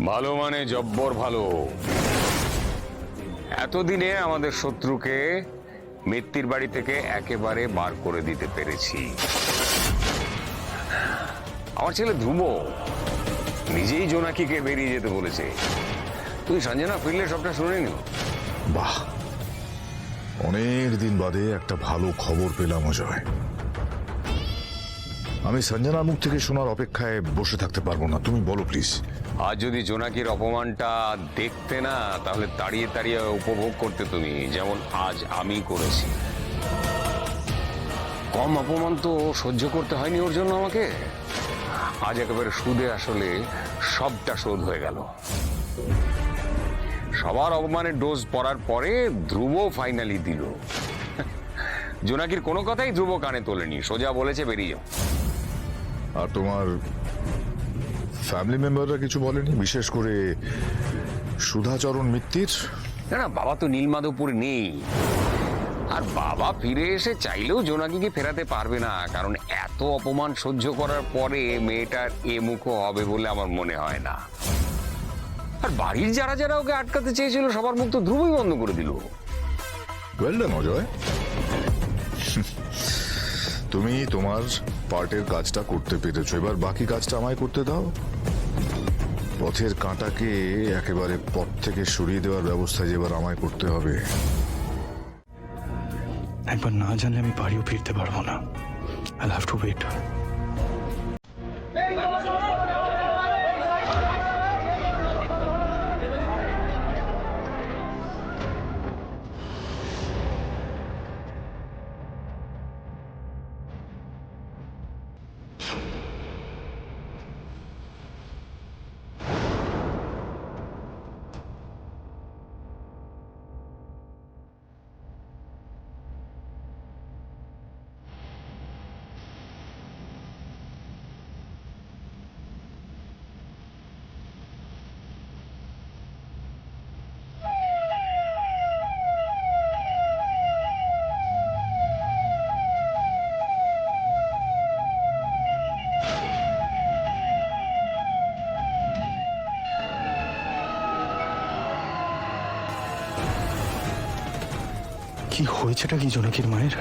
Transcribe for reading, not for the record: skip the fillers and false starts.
ভালো মানে জব্বর ভালো। এতদিনে আমাদের শত্রুকে মিত্তির বাড়ি থেকে একেবারে বার করে দিতে পেরেছি। আমার ছেলে ধ্রুব নিজেই জোনাকিকে বেরিয়ে যেতে বলেছে। তুই সঞ্জনা ফিরলে সবটা শুনে নিও। বাহ, অনেক দিন বাদে একটা ভালো খবর পেলাম অজয়। আমি সঞ্জনার মুখ থেকে শোনার অপেক্ষায় বসে থাকতে পারবো না, তুমি বলো প্লিজ। আজ যদি জোনাকির অপমানটা দেখতে না, তাহলে দাঁড়িয়ে দাঁড়িয়ে উপভোগ করতে তুমি, যেমন আজ আমি করেছি। কম অপমান তো সহ্য করতে হয়নি ওর জন্য আমাকে। আজ একেবারে সুদে আসলে সবটা শোধ হয়ে গেল। সবার অপমানের ডোজ পড়ার পরে ধ্রুব ফাইনালি দিল। জোনাকির কোনো কথাই ধ্রুব কানে তোলেনি, সোজা বলেছে বেরিয়ে যাও। আর তোমার ফ্যামিলি মেম্বাররা কিছু বলেনি, বিশেষ করে সুধাচরণ মিত্তির? না না, বাবা তো নীলমাধবপুরে নেই। আর বাবা ফিরে এসে চাইলেও জোনাকিকে ফেরাতে পারবে না, কারণ এত অপমান সহ্য করার পরে মেয়েটার এ মুখও হবে বলে আমার মনে হয় না। আর বাড়ির যারা যারা ওকে আটকাতে চেয়েছিল সবার মুখ তো ধ্রুবই বন্ধ করে দিল। ওয়েল ডান অজয়, তুমি তোমার পার্টের কাজটা করতে পেরেছো, এবার বাকি কাজটা আমায় করতে দাও। পথের কাঁটাকে একেবারে পথ থেকে সরিয়ে দেওয়ার ব্যবস্থা যে এবার আমায় করতে হবে। একবার না জানলে আমি বাড়িও ফিরতে পারবো না। I'll have to wait. কি হয়েছেটা কি জোনাকির মায়ের?